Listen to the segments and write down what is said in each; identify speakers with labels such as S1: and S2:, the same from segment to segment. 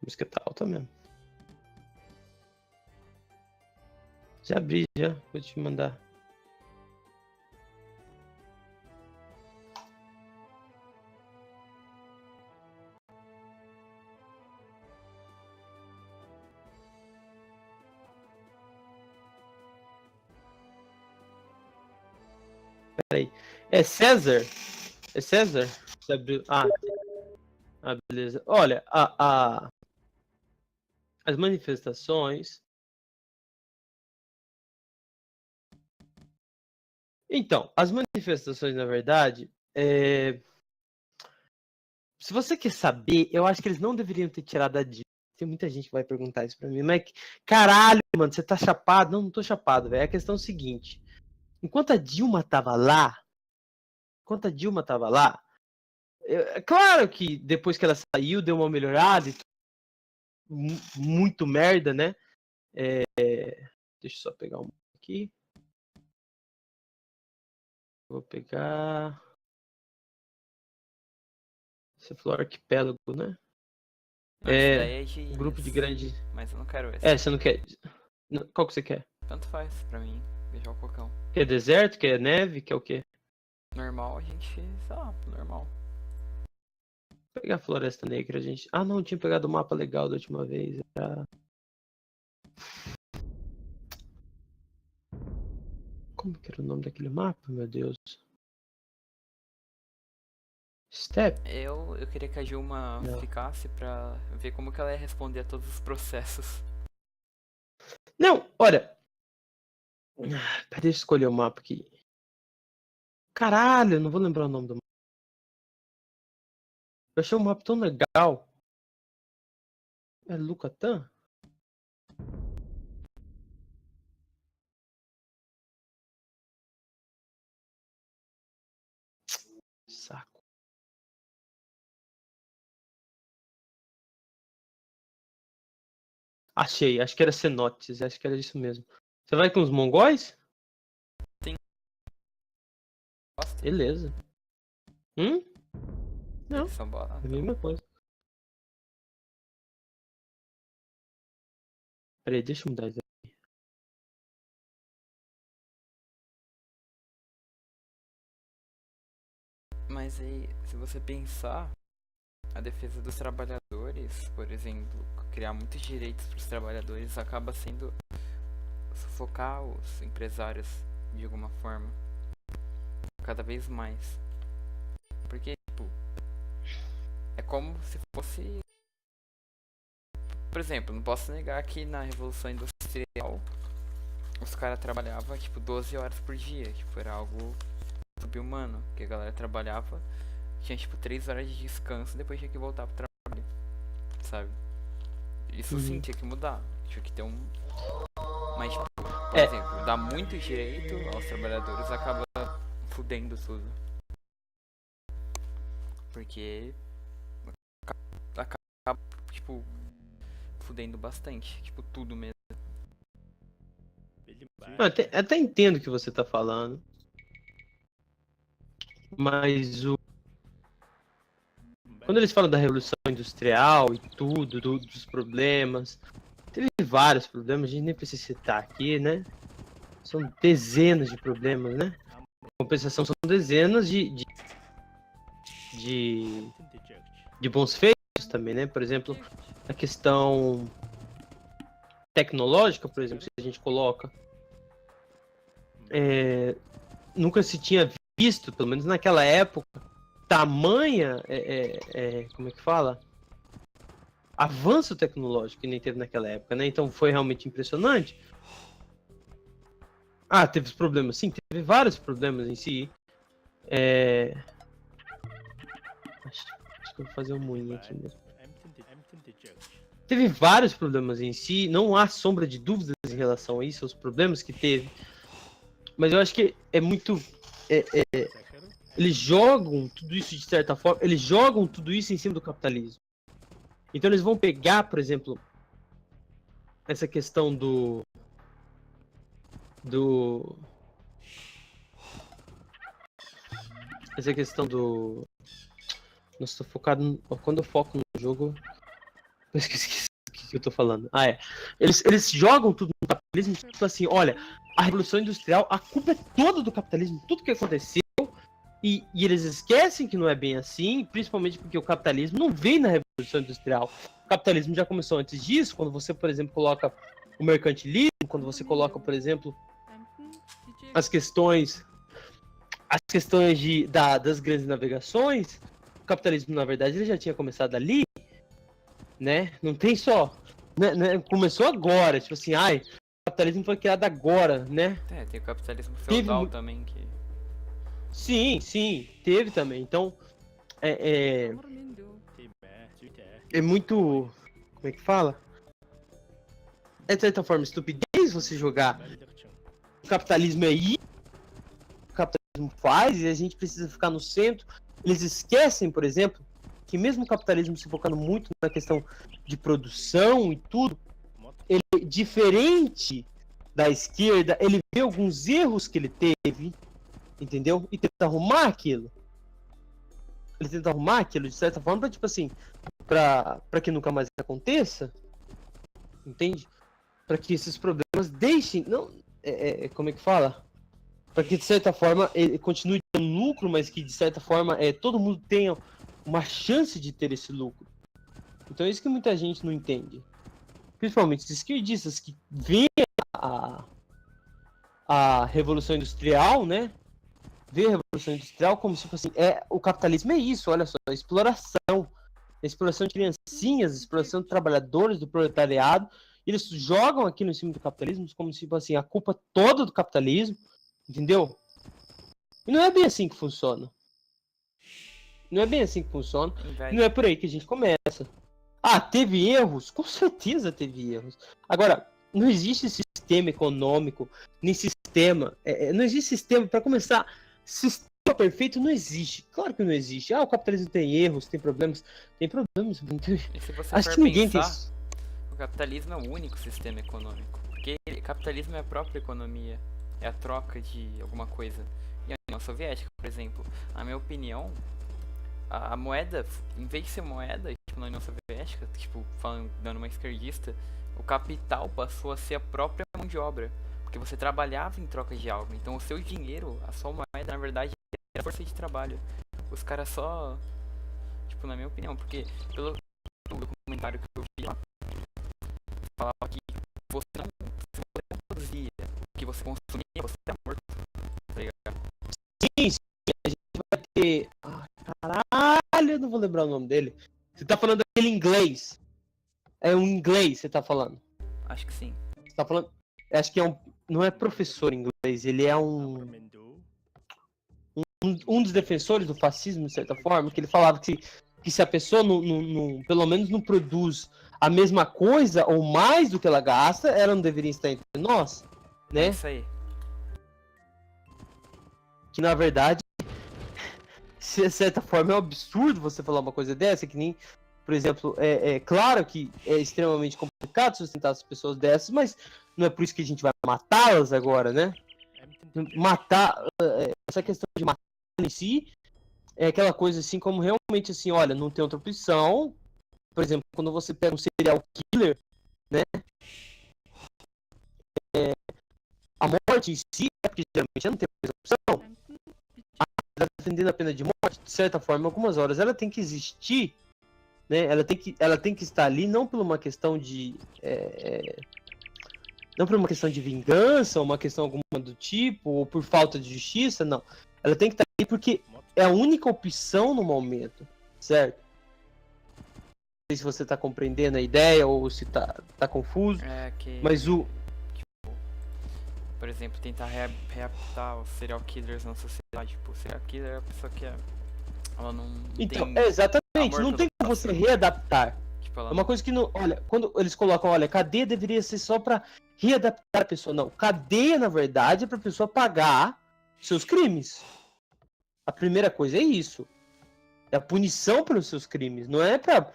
S1: A música tá alta mesmo. Já abri, já. Vou te mandar. Peraí. É César? É César? Você abriu... beleza. Olha, as manifestações... Então, as manifestações, na verdade, se você quer saber, eu acho que eles não deveriam ter tirado a Dilma. Tem muita gente que vai perguntar isso pra mim, mas caralho, mano, você tá chapado? Não, não tô chapado, velho. A questão é o seguinte, enquanto a Dilma tava lá, é claro que depois que ela saiu, deu uma melhorada e muito merda, né? Deixa eu só pegar um aqui. Vou pegar... Você falou arquipélago, né?
S2: Não, esse daí é de
S1: grupo de grande...
S2: Mas eu não quero esse.
S1: Você não quer... Qual que você quer?
S2: Tanto faz pra mim, deixar o cocão.
S1: Quer deserto? Quer neve? Quer o quê?
S2: Normal, a gente, sei lá, normal.
S1: Vou pegar a Floresta Negra, gente. Ah, não, tinha pegado um mapa legal da última vez. Como que era o nome daquele mapa, meu Deus? Step?
S2: Eu queria que a Dilma ficasse pra ver como que ela ia responder a todos os processos.
S1: Não, olha. Deixa eu escolher o mapa aqui. Caralho, não vou lembrar o nome do mapa. Eu achei um mapa tão legal. É Lucatã? Saco. Achei, acho que era Cenotes, acho que era isso mesmo. Você vai com os mongóis?
S2: Sim. Gosta?
S1: Beleza. Não,
S2: Eles são bola.
S1: é a mesma coisa. Peraí, deixa eu mudar isso aqui.
S2: Mas aí, se você pensar, a defesa dos trabalhadores, por exemplo, criar muitos direitos para os trabalhadores acaba sendo sufocar os empresários de alguma forma. Cada vez mais. Porque, tipo, é como se fosse... Por exemplo, não posso negar que na Revolução Industrial os caras trabalhavam, tipo, 12 horas por dia. Tipo, era algo subhumano. Que a galera trabalhava, tinha, tipo, 3 horas de descanso, depois tinha que voltar pro trabalho. Sabe? Isso sim tinha que mudar. Tinha que ter um... Mas, tipo, por exemplo, dar muito direito aos trabalhadores acaba fudendo tudo. Porque acaba, tipo, fudendo bastante. Tipo, tudo mesmo.
S1: Eu até entendo o que você tá falando. Mas quando eles falam da Revolução Industrial e tudo, dos problemas, teve vários problemas, a gente nem precisa citar aqui, né? São dezenas de problemas, né? Em compensação, são dezenas de bons feitos também, né? Por exemplo, a questão tecnológica, por exemplo, se a gente coloca, nunca se tinha visto, pelo menos naquela época, tamanha, como é que fala? Avanço tecnológico que nem teve naquela época, né? Então foi realmente impressionante. Teve os problemas, sim, teve vários problemas em si. Acho que eu vou fazer um moinho aqui mesmo. Teve vários problemas em si, não há sombra de dúvidas em relação a isso, os problemas que teve. Mas eu acho que é muito... eles jogam tudo isso de certa forma, eles jogam tudo isso em cima do capitalismo. Então eles vão pegar, por exemplo, essa questão Nossa, tô focado... Quando eu foco no jogo, Eu esqueci o que eu tô falando. Ah, é. Eles jogam tudo no capitalismo, tipo assim, olha, a Revolução Industrial, a culpa é toda do capitalismo, tudo que aconteceu, e eles esquecem que não é bem assim, principalmente porque o capitalismo não veio na Revolução Industrial. O capitalismo já começou antes disso, quando você, por exemplo, coloca o mercantilismo, quando você coloca, por exemplo, as questões das grandes navegações. O capitalismo, na verdade, ele já tinha começado ali, né? Não tem só... Né? Começou agora, tipo assim, o capitalismo foi criado agora, né?
S2: Tem o capitalismo feudal também, que...
S1: Sim, teve também. Então, é muito... Como é que fala? É de certa forma estupidez você jogar o capitalismo aí, o capitalismo faz, e a gente precisa ficar no centro. Eles esquecem, por exemplo, que mesmo o capitalismo se focando muito na questão de produção e tudo, ele, diferente da esquerda, ele vê alguns erros que ele teve, entendeu? E tenta arrumar aquilo. Ele tenta arrumar aquilo de certa forma pra, tipo assim, pra que nunca mais aconteça, entende? Pra que esses problemas deixem, não, como é que fala? Pra que de certa forma ele continue tendo lucro, mas que de certa forma todo mundo tenha uma chance de ter esse lucro. Então é isso que muita gente não entende. Principalmente os esquerdistas que veem a Revolução Industrial, né? Vê a Revolução Industrial como se fosse assim, o capitalismo é isso, olha só, a exploração de criancinhas, a exploração de trabalhadores, do proletariado. Eles jogam aqui no cima do capitalismo como se fosse assim, a culpa toda do capitalismo, entendeu? E não é bem assim que funciona. Não é bem assim que funciona. Não é por aí que a gente começa. Teve erros? Com certeza teve erros. Agora, não existe sistema econômico, nem sistema. Não existe sistema, para começar, sistema perfeito não existe. Claro que não existe. O capitalismo tem erros, tem problemas. Tem problemas.
S2: E se você
S1: Acho
S2: for
S1: que ninguém
S2: pensar,
S1: tem.
S2: o capitalismo é o único sistema econômico. Porque o capitalismo é a própria economia. É a troca de alguma coisa. E a União Soviética, por exemplo, na minha opinião, a moeda, em vez de ser moeda, tipo na União Soviética, tipo, dando uma esquerdista, o capital passou a ser a própria mão de obra. Porque você trabalhava em troca de algo. Então o seu dinheiro, a sua moeda, na verdade, era força de trabalho. Os caras só... Tipo, na minha opinião, porque pelo documentário que eu vi lá, falava que você não produzia, que você consumia, você é morto. Tá ligado?
S1: Sim, a gente vai ter... Caralho, eu não vou lembrar o nome dele. Você tá falando daquele inglês. É um inglês, você tá falando.
S2: Acho que sim.
S1: Você tá falando... Acho que não é professor em inglês, ele é um dos defensores do fascismo, de certa forma, que ele falava que se a pessoa pelo menos não produz a mesma coisa ou mais do que ela gasta, ela não deveria estar entre nós, né?
S2: É isso aí.
S1: Que na verdade, de certa forma, é um absurdo você falar uma coisa dessa, que nem, por exemplo, claro que é extremamente complicado sustentar as pessoas dessas, mas não é por isso que a gente vai matá-las agora, né? Matar, essa questão de matar em si, é aquela coisa assim, como realmente assim, olha, não tem outra opção. Por exemplo, quando você pega um serial killer, né? A morte em si, porque geralmente não tem outra opção. Defendendo a pena de morte, de certa forma, algumas horas ela tem que existir, né? Ela tem que estar ali, não por uma questão de não por uma questão de vingança, ou uma questão alguma do tipo, ou por falta de justiça, não. Ela tem que estar ali porque é a única opção no momento, certo? Não sei se você está compreendendo a ideia ou se tá confuso, mas
S2: por exemplo, tentar readaptar os serial killers na sociedade. Tipo, o serial killer é a pessoa que ela não
S1: então,
S2: tem
S1: exatamente, não tem como você readaptar.
S2: Tipo,
S1: É uma coisa que não... Olha, quando eles colocam, olha, cadeia deveria ser só pra readaptar a pessoa. Não, cadeia, na verdade, é pra pessoa pagar seus crimes. A primeira coisa é isso. É a punição pelos seus crimes. Não é pra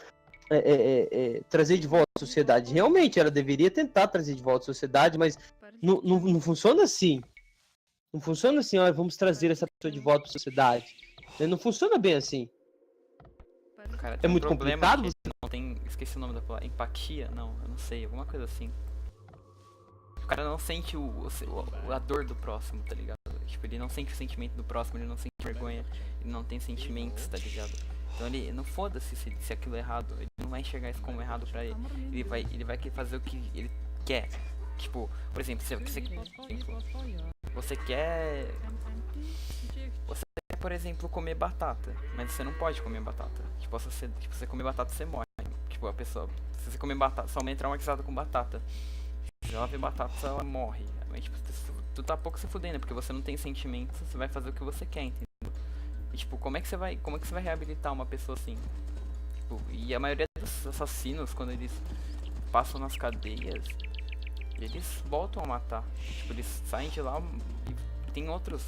S1: trazer de volta a sociedade. Realmente, ela deveria tentar trazer de volta a sociedade, mas não funciona assim. Não funciona assim, olha, vamos trazer essa pessoa de volta pra sociedade. Não funciona bem assim.
S2: cara
S1: É
S2: tem um
S1: muito
S2: problema
S1: complicado
S2: que
S1: você...
S2: ele não tem. Esqueci o nome da palavra. Empatia? Não, eu não sei, alguma coisa assim. O cara não sente a dor do próximo, tá ligado? Tipo, ele não sente o sentimento do próximo, ele não sente vergonha, ele não tem sentimentos, tá ligado? Então ele não foda-se se aquilo é errado, ele não vai enxergar isso como errado pra ele. Ele vai fazer o que ele quer. Tipo, por exemplo, você quer. Você quer, por exemplo, comer batata, mas você não pode comer batata. Tipo, você comer batata, você morre. Tipo, a pessoa. Se você comer batata, sua mãe é traumatizada com batata. Se ela vê batata, ela morre. Mas, tipo, tu tá pouco se fudendo, porque você não tem sentimentos, você vai fazer o que você quer, entendeu? E, tipo, como é que você vai reabilitar uma pessoa assim? Tipo, e a maioria dos assassinos, quando eles passam nas cadeias, eles voltam a matar. Tipo, eles saem de lá e tem outros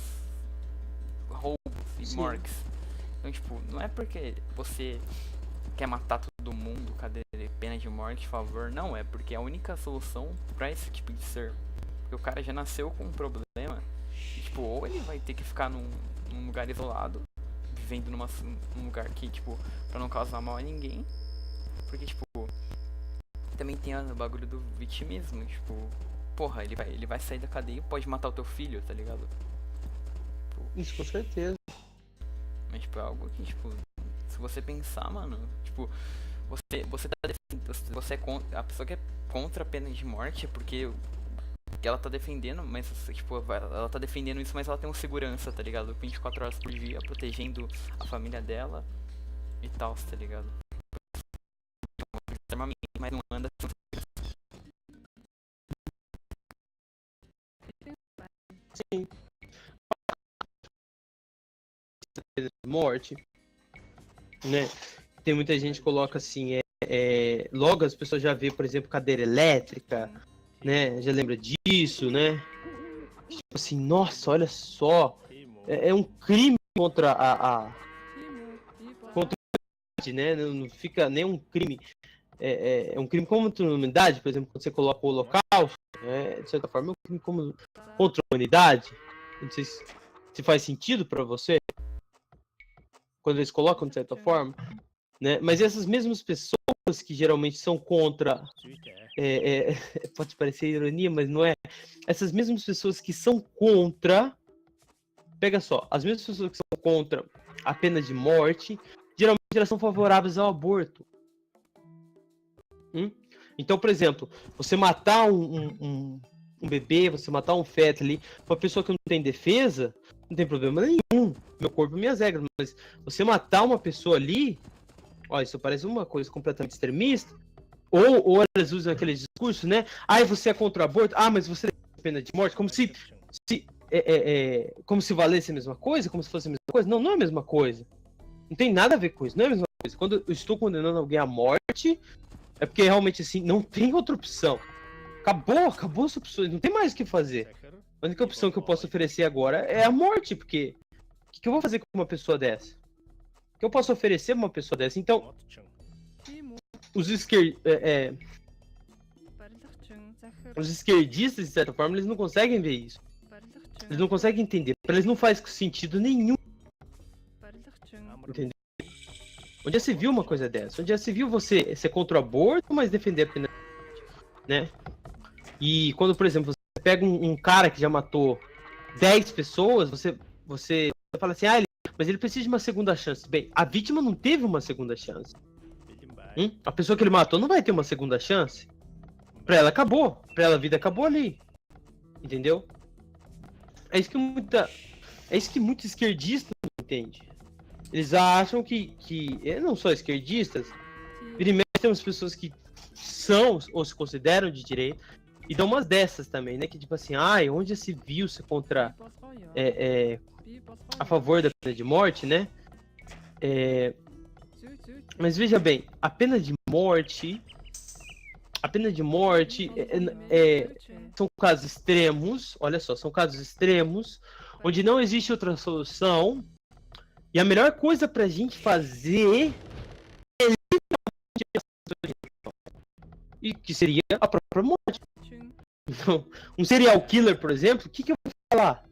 S2: roubos e
S1: Sim.
S2: mortes. Então, tipo, não é porque você quer matar todo mundo, cadê pena de morte, por favor. Não, é porque é a única solução pra esse tipo de ser. Porque o cara já nasceu com um problema. E, tipo, ou ele vai ter que ficar num lugar isolado, vivendo num lugar que, tipo, pra não causar mal a ninguém. Porque, tipo, também tem o bagulho do vitimismo. Tipo, porra, ele vai sair da cadeia e pode matar o teu filho, tá ligado? Tipo,
S1: Isso, com certeza.
S2: mas, tipo, é algo que, tipo, se você pensar, mano, tipo, você tá defendendo, você é contra, a pessoa que é contra a pena de morte, porque ela tá defendendo, mas, tipo, ela tá defendendo isso, mas ela tem um segurança, tá ligado? 24 horas por dia, protegendo a família dela e tal, tá ligado? Extremamente, mas não anda com
S1: Sim. Morte, né? Tem muita gente que coloca assim, logo as pessoas já vê, por exemplo, cadeira elétrica, né? Já lembra disso, né? Tipo assim, nossa, olha só, é um crime contra contra a humanidade, né? Não fica nem um crime, é um crime contra a humanidade, por exemplo, quando você coloca o holocausto, de certa forma, é um crime contra a humanidade. Não sei se faz sentido para você quando eles colocam de certa forma, né? Mas essas mesmas pessoas que geralmente são contra, pode parecer ironia, mas não é. Essas mesmas pessoas que são contra, pega só, as mesmas pessoas que são contra a pena de morte, geralmente elas são favoráveis ao aborto. Então, por exemplo, você matar um bebê, você matar um feto ali, uma pessoa que não tem defesa, não tem problema nenhum. Meu corpo, minhas regras. Mas você matar uma pessoa ali, ó, isso parece uma coisa completamente extremista. Ou elas usam aquele discurso, né? Ah, você é contra o aborto? Ah, mas você tem pena de morte? Como se como se valesse a mesma coisa? Como se fosse a mesma coisa? Não, não é a mesma coisa. Não tem nada a ver com isso, não é a mesma coisa. Quando eu estou condenando alguém à morte, é porque realmente assim, não tem outra opção. Acabou as opções, não tem mais o que fazer. A única opção que eu posso oferecer agora é a morte, porque o que eu vou fazer com uma pessoa dessa? O que eu posso oferecer pra uma pessoa dessa? Então, os esquerdistas, de certa forma, eles não conseguem ver isso. Eles não conseguem entender. Pra eles não faz sentido nenhum. Entendeu? Onde já se viu uma coisa dessa? Onde já se viu você ser contra o aborto, mas defender a pena, né? E quando, por exemplo, você pega um cara que já matou 10 pessoas, você fala assim, mas ele precisa de uma segunda chance. Bem, a vítima não teve uma segunda chance. A pessoa que ele matou não vai ter uma segunda chance. Pra ela acabou. Pra ela a vida acabou ali. Entendeu? É isso que muito esquerdista não entende. Eles acham que não só esquerdistas, vira e mexe temos pessoas que são ou se consideram de direita e dão umas dessas também, né? Que tipo assim, onde já se viu se contra a favor da pena de morte, né? Mas veja bem, a pena de morte são casos extremos, olha só, são casos extremos onde não existe outra solução e a melhor coisa pra gente fazer e que seria a própria morte. Então, um serial killer, por exemplo, o que eu vou falar?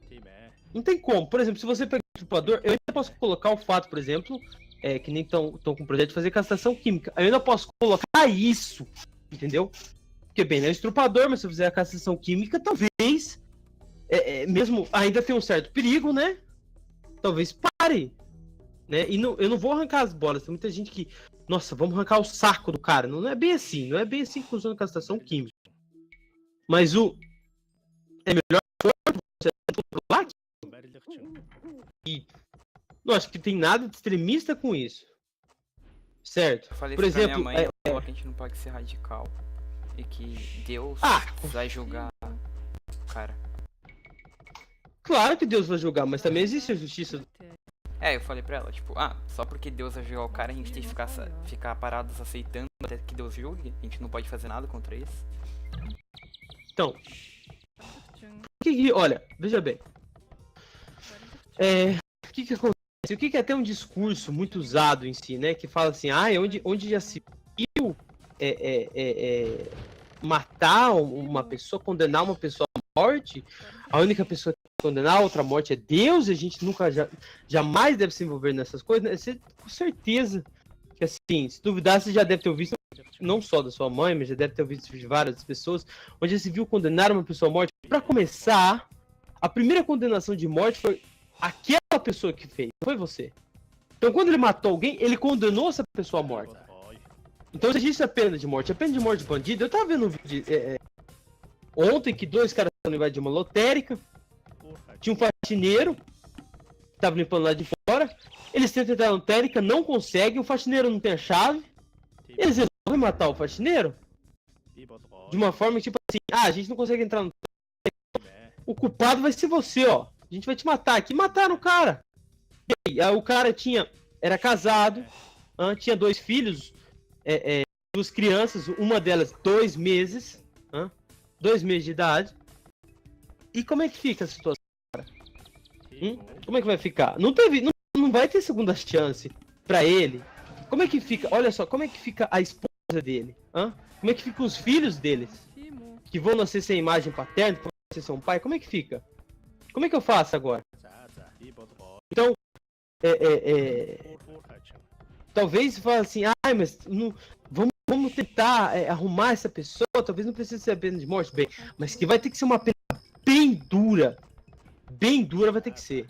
S1: Não tem como. Por exemplo, se você pegar um estrupador, eu ainda posso colocar o fato, por exemplo, que nem estão com o projeto de fazer castração química. Aí eu ainda posso colocar isso, entendeu? Porque, bem, não é estrupador, mas se eu fizer a castração química, talvez, mesmo ainda tem um certo perigo, né? Talvez pare, né? E não, eu não vou arrancar as bolas. Tem muita gente que, nossa, vamos arrancar o saco do cara. Não é bem assim, não é bem assim que funciona a castração química. Mas é melhor você controlar e não acho que tem nada de extremista com isso. Certo?
S2: Eu falei
S1: Por
S2: isso pra
S1: exemplo,
S2: minha mãe, que a gente não pode ser radical. E que Deus vai julgar o cara.
S1: Claro que Deus vai julgar, mas também existe a justiça.
S2: Eu falei pra ela, tipo, só porque Deus vai julgar o cara, a gente tem que ficar parados aceitando até que Deus julgue? A gente não pode fazer nada contra isso?
S1: Então, olha, veja bem. O que acontece? O que é até um discurso muito usado em si, né? Que fala assim, onde já se viu matar uma pessoa, condenar uma pessoa à morte, a única pessoa que condenar a outra à morte é Deus, e a gente jamais deve se envolver nessas coisas, né? Com certeza que, assim, se duvidar, você já deve ter ouvido, não só da sua mãe, mas já deve ter ouvido de várias pessoas, onde já se viu condenar uma pessoa à morte. Para começar, a primeira condenação de morte foi aquela pessoa que fez, não foi você. Então, quando ele matou alguém, ele condenou essa pessoa à morte. Então, se existe a pena de morte, de bandido, eu tava vendo um vídeo ontem que 2 caras estavam invadindo uma lotérica, tinha um faxineiro que tava limpando lá de fora, eles tentam entrar na lotérica, não conseguem, o faxineiro não tem a chave, eles resolvem matar o faxineiro de uma forma tipo assim, a gente não consegue entrar no lotérica, o culpado vai ser você, ó, a gente vai te matar aqui, mataram o cara. E aí, o cara era casado, tinha 2 filhos, 2 crianças, uma delas 2 meses, 2 meses de idade. E como é que fica a situação, cara? Como é que vai ficar? Não vai ter segunda chance pra ele. Como é que fica? Olha só, como é que fica a esposa dele? Como é que ficam os filhos deles? Que vão nascer sem imagem paterna, que vão nascer sem um pai? Como é que fica? Como é que eu faço agora? Então, talvez fale assim, mas não, vamos tentar arrumar essa pessoa, talvez não precise ser a pena de morte, bem, mas que vai ter que ser uma pena bem dura vai ter que ser.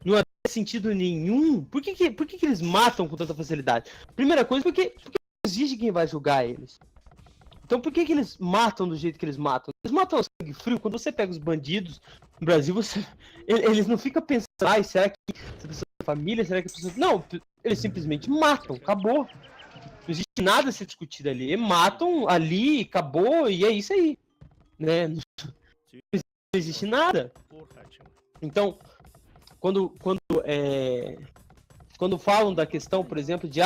S1: Não há sentido nenhum. Por que eles matam com tanta facilidade? Primeira coisa, porque existe quem vai julgar eles. Então por que eles matam do jeito que eles matam? Eles matam a sangue frio. Quando você pega os bandidos no Brasil, eles não ficam pensando, será que essa pessoa é família? Será que a pessoa... Não, eles simplesmente matam, acabou. Não existe nada a ser discutido ali. Eles matam ali, acabou, e é isso aí. Né? Não existe nada. Então, quando falam da questão, por exemplo, de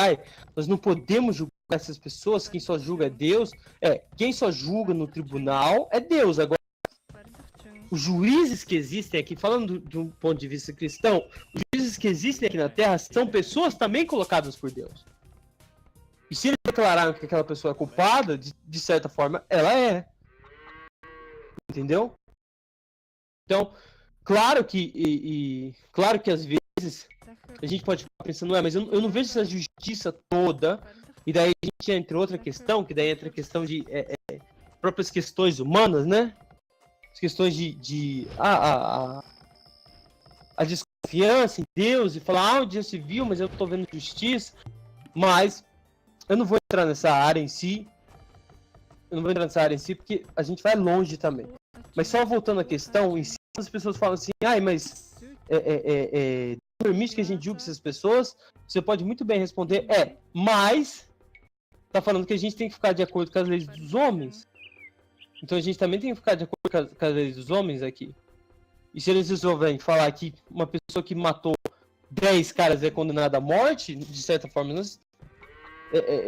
S1: nós não podemos julgar essas pessoas, quem só julga é Deus, quem só julga no tribunal é Deus. Agora, os juízes que existem aqui, falando de um ponto de vista cristão, os juízes que existem aqui na Terra são pessoas também colocadas por Deus. E se eles declararam que aquela pessoa é culpada, de certa forma, ela é. Entendeu? Então, claro que às vezes a gente pode ficar pensando, mas eu não vejo essa justiça toda, e daí a gente entra em outra questão, que daí entra a questão de próprias questões humanas, né? As questões a desconfiança em Deus, e falar, o dia se viu, mas eu tô vendo justiça, mas eu não vou entrar nessa área em si, porque a gente vai longe também. Mas só voltando à questão, em si, as pessoas falam assim, mas permite que a gente julgue essas pessoas? Você pode muito bem responder, mas tá falando que a gente tem que ficar de acordo com as leis dos homens. Então a gente também tem que ficar de acordo com as leis dos homens aqui. E se eles resolverem falar que uma pessoa que matou 10 caras é condenada à morte, de certa forma,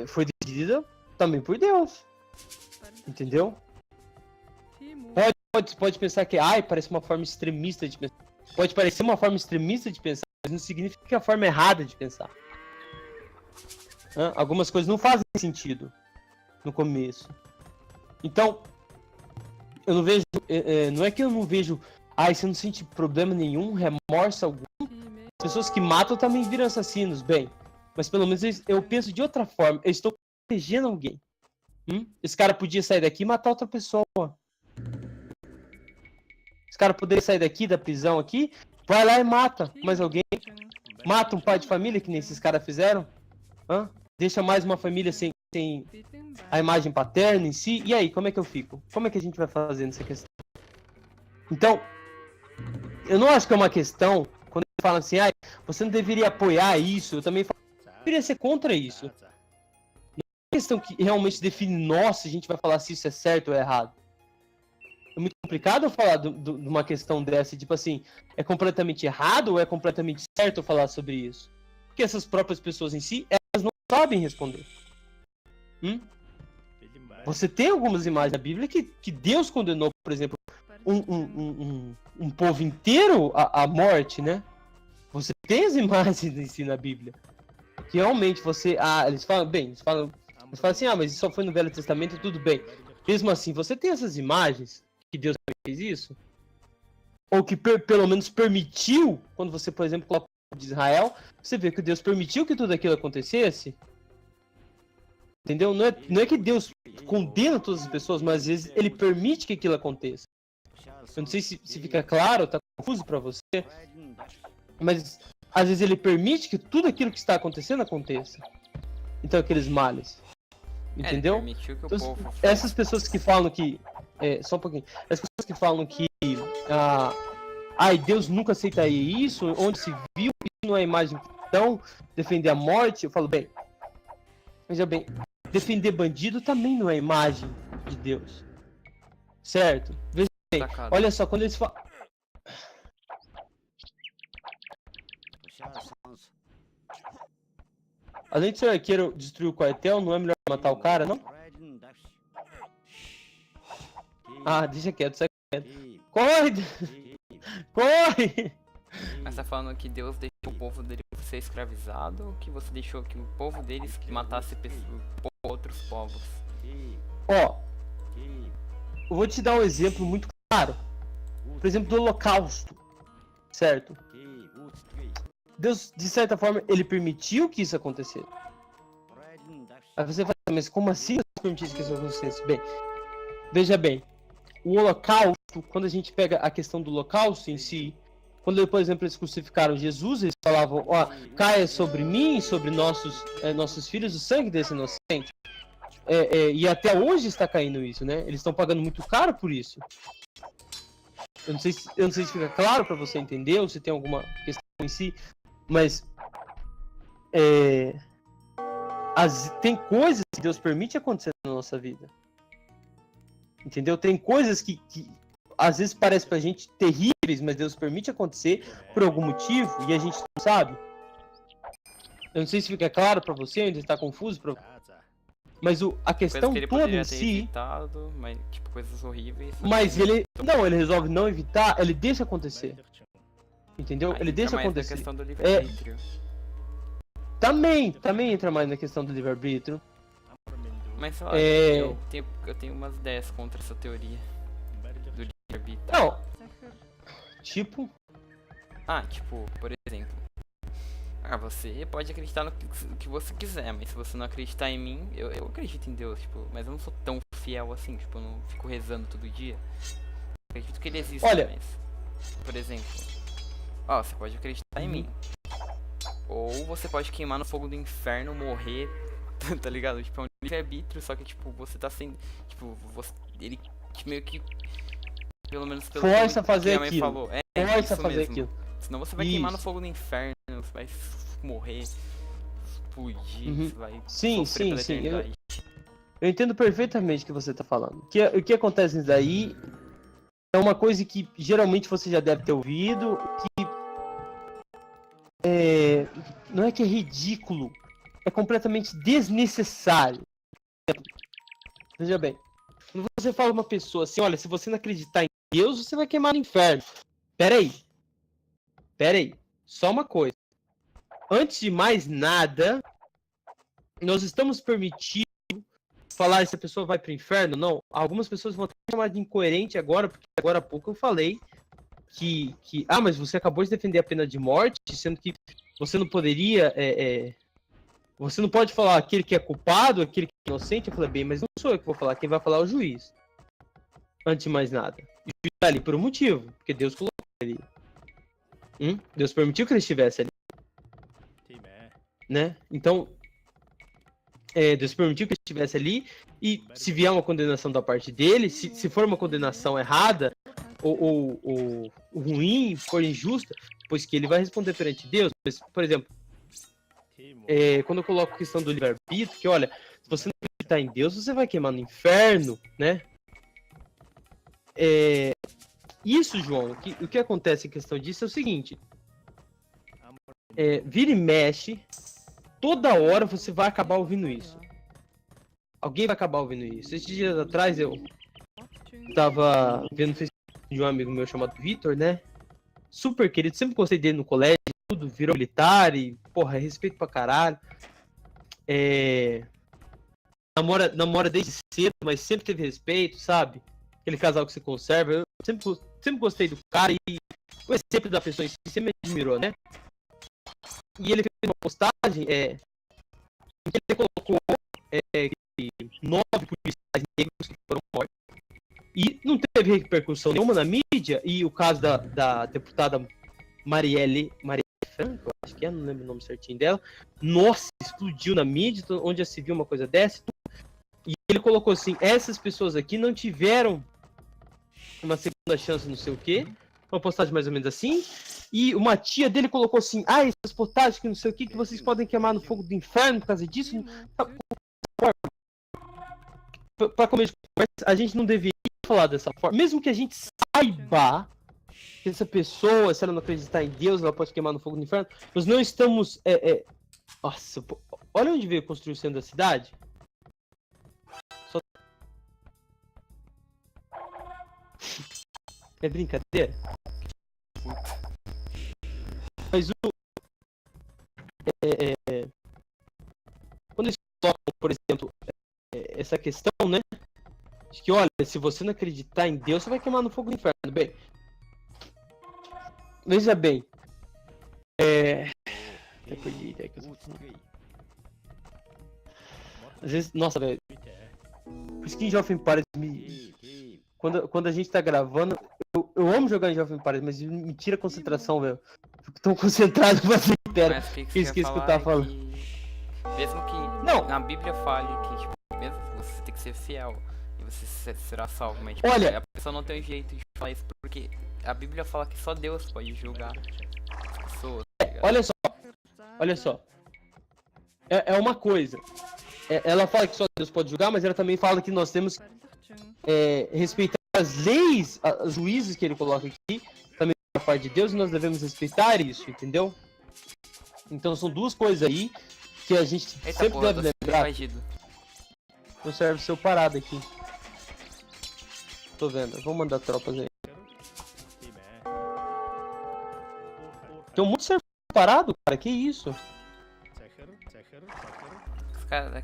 S1: foi decidida também por Deus. Entendeu? Pode pensar que parece uma forma extremista de pensar. Pode parecer uma forma extremista de pensar, mas não significa que é a forma errada de pensar. Algumas coisas não fazem sentido no começo. Então, eu não vejo. Não é que eu não vejo. Você não sente problema nenhum, remorso algum. pessoas que matam também viram assassinos, bem. Mas pelo menos eu penso de outra forma. Eu estou protegendo alguém. Esse cara podia sair daqui e matar outra pessoa. Esse cara poderia sair daqui, da prisão aqui, vai lá e mata mais alguém. Mata um pai de família, que nem esses caras fizeram. Deixa mais uma família sem a imagem paterna em si. E aí, como é que eu fico? Como é que a gente vai fazer nessa questão? Então, eu não acho que é uma questão, quando ele fala assim, você não deveria apoiar isso, eu também falo, eu deveria ser contra isso. Não é uma questão que realmente define, nossa, a gente vai falar se isso é certo ou é errado. É muito complicado eu falar de uma questão dessa, tipo assim, é completamente errado ou é completamente certo eu falar sobre isso? Porque essas próprias pessoas em si, elas não sabem responder. Você tem algumas imagens da Bíblia que Deus condenou, por exemplo, um povo inteiro à morte, né? Você tem as imagens em si na Bíblia. Que realmente você... eles falam assim, mas isso só foi no Velho Testamento e tudo bem. Mesmo assim, você tem essas imagens que Deus fez isso? Ou que pelo menos permitiu, quando você, por exemplo, coloca o povo de Israel, você vê que Deus permitiu que tudo aquilo acontecesse? Entendeu? Não é que Deus condena todas as pessoas, mas às vezes ele permite que aquilo aconteça. Eu não sei se fica claro, tá confuso pra você, mas às vezes ele permite que tudo aquilo que está acontecendo aconteça. Então aqueles males. Entendeu? Então, essas pessoas que falam que... só um pouquinho. As pessoas que falam que... Deus nunca aceitaria isso, onde se viu, isso não é imagem cristã, defender a morte, eu falo, veja bem, defender bandido também não é imagem de Deus. Certo? Veja bem, olha só, quando eles falam... Além de ser arqueiro destruir o quartel, não é melhor matar o cara, não? Deixa quieto, sai quieto. Corre! Corre!
S2: Mas tá falando que Deus deixou o povo dele ser escravizado ou que você deixou que o povo deles matasse outros povos?
S1: Eu vou te dar um exemplo muito claro. Por exemplo, do Holocausto. Certo? Deus, de certa forma, ele permitiu que isso acontecesse. Aí você fala, mas como assim Deus permitiu que isso acontecesse? Bem, veja bem, o Holocausto, quando a gente pega a questão do Holocausto em si, quando, por exemplo, eles crucificaram Jesus, eles falavam, caia sobre mim, sobre nossos filhos, o sangue desse inocente. E até hoje está caindo isso, né? Eles estão pagando muito caro por isso. Eu não sei se fica claro para você entender, ou se tem alguma questão em si, mas tem coisas que Deus permite acontecer na nossa vida. Entendeu? Tem coisas que às vezes parecem pra gente terríveis, mas Deus permite acontecer por algum motivo e a gente não sabe. Eu não sei se fica claro pra você, ainda está confuso pra... Mas a questão toda em si...
S2: Evitado, mas, tipo, coisas horríveis...
S1: Mas ele resolve não evitar, ele deixa acontecer. Entendeu? Ele deixa acontecer.
S2: Na questão do livre-arbítrio.
S1: Também entra mais na questão do livre-arbítrio.
S2: Mas olha, eu tenho umas ideias contra essa teoria do livre-arbítrio.
S1: Não. Tipo,
S2: por exemplo, você pode acreditar no que você quiser, mas se você não acreditar em mim, eu acredito em Deus, tipo, mas eu não sou tão fiel assim, tipo, eu não fico rezando todo dia. Acredito que ele existe, mas, por exemplo, você pode acreditar em mim. Ou você pode queimar no fogo do inferno, morrer, tá ligado? Tipo, é um livre-arbítrio, só que, tipo, você tá sendo, tipo, ele meio que, pelo menos pelo
S1: força a fazer
S2: que a mãe
S1: aquilo.
S2: falou.
S1: Força a fazer aquilo.
S2: Senão você vai queimar no fogo do inferno, você vai morrer, explodir, você vai sofrer pela eternidade.
S1: Eu entendo perfeitamente o que você tá falando. O que acontece nisso daí é uma coisa que geralmente você já deve ter ouvido, que não é que é ridículo, é completamente desnecessário. Veja bem, quando você fala uma pessoa assim, olha, se você não acreditar em Deus, você vai queimar no inferno. Pera aí, só uma coisa. Antes de mais nada, nós estamos permitindo falar se a pessoa vai pro inferno? Não. Algumas pessoas vão até chamar de incoerente agora, porque agora há pouco eu falei mas você acabou de defender a pena de morte, sendo que você não poderia, você não pode falar aquele que é culpado, aquele que é inocente. Eu falei, bem, mas não sou eu que vou falar, quem vai falar é o juiz. Antes de mais nada. E o juiz tá ali por um motivo, porque Deus colocou ele. Deus permitiu que ele estivesse ali. Né? Então, Deus permitiu que ele estivesse ali, e se vier uma condenação da parte dele, se for uma condenação errada, ou ruim, for injusta, pois que ele vai responder perante Deus. Por exemplo, quando eu coloco a questão do livre-arbítrio, que olha, se você não acreditar em Deus, você vai queimar no inferno, né? Isso, João, o que acontece em questão disso é o seguinte, vira e mexe, toda hora você vai acabar ouvindo isso. Alguém vai acabar ouvindo isso. Esses dias atrás eu tava vendo o Facebook de um amigo meu chamado Vitor, né? Super querido, sempre gostei dele no colégio, tudo, virou militar e, porra, respeito pra caralho. Namora desde cedo, mas sempre teve respeito, sabe? Aquele casal que se conserva. Eu sempre gostei do cara e o exemplo da pessoa em si sempre me admirou, né? E ele fez uma postagem em que ele colocou 9 policiais negros que foram mortos. E não teve repercussão nenhuma na mídia. E o caso da deputada Marielle Franco, acho que não lembro o nome certinho dela. Nossa, explodiu na mídia, onde já se viu uma coisa dessa. E ele colocou assim, essas pessoas aqui não tiveram uma segunda chance, não sei o quê. Uma postagem mais ou menos assim. E uma tia dele colocou assim, essas postagens que não sei o que vocês podem queimar no fogo do inferno por causa disso. Pra começo de conversa, a gente não deveria falar dessa forma. Mesmo que a gente saiba que essa pessoa, se ela não acreditar em Deus, ela pode queimar no fogo do inferno. Nós não estamos... Nossa, olha onde veio a construção da cidade. É brincadeira? Mas quando eles colocam, por exemplo, essa questão, né? De que, olha, se você não acreditar em Deus, você vai queimar no fogo do inferno. Bem, veja bem. Até perdi a ideia que eu tô falando. Às vezes, nossa, velho. Por isso que em Jovem Pares quando a gente tá gravando, eu amo jogar em Jovem Pares, mas me tira a concentração, velho. Fico tão concentrado pra ser inteiro. Que esqueci que eu tava falando.
S2: Mesmo que
S1: não.
S2: Na Bíblia fale que, tipo, mesmo você tem que ser fiel e você será salvo, mas tipo,
S1: olha,
S2: a pessoa não tem jeito de falar isso, porque a Bíblia fala que só Deus pode julgar as pessoas. Tá ligado?
S1: Olha só. É uma coisa. Ela fala que só Deus pode julgar, mas ela também fala que nós temos respeitar as leis, os juízes que ele coloca aqui, também da parte de Deus, e nós devemos respeitar isso, entendeu? Então são duas coisas aí que a gente sempre deve lembrar. Não serve seu parado aqui. Tô vendo, vou mandar tropas aí. Tem um monte de servo parado, cara, que isso?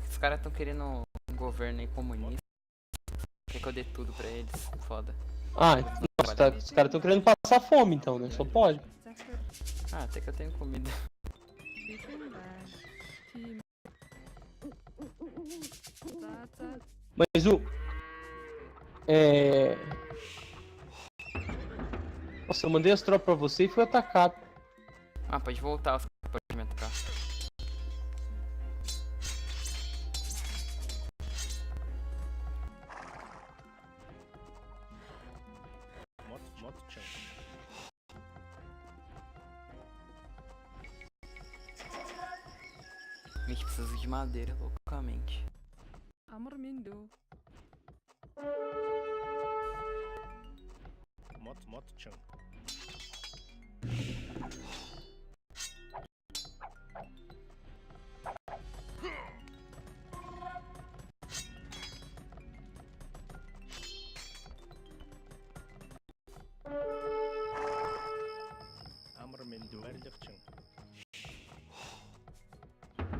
S2: Os caras tão querendo um governo aí comunista. Quer que eu dê tudo pra eles? Foda.
S1: Nossa, os caras tão querendo passar fome então, né? Só pode.
S2: Até que eu tenho comida.
S1: Mas Nossa, eu mandei as tropas pra você e foi atacado.
S2: Pode voltar, os caras podem me atacar. A gente precisa de madeira loucamente.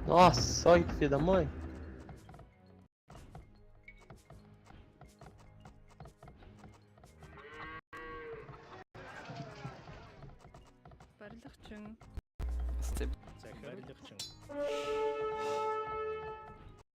S1: Nossa, olha que filho da mãe.
S2: Você
S3: Verdertchen.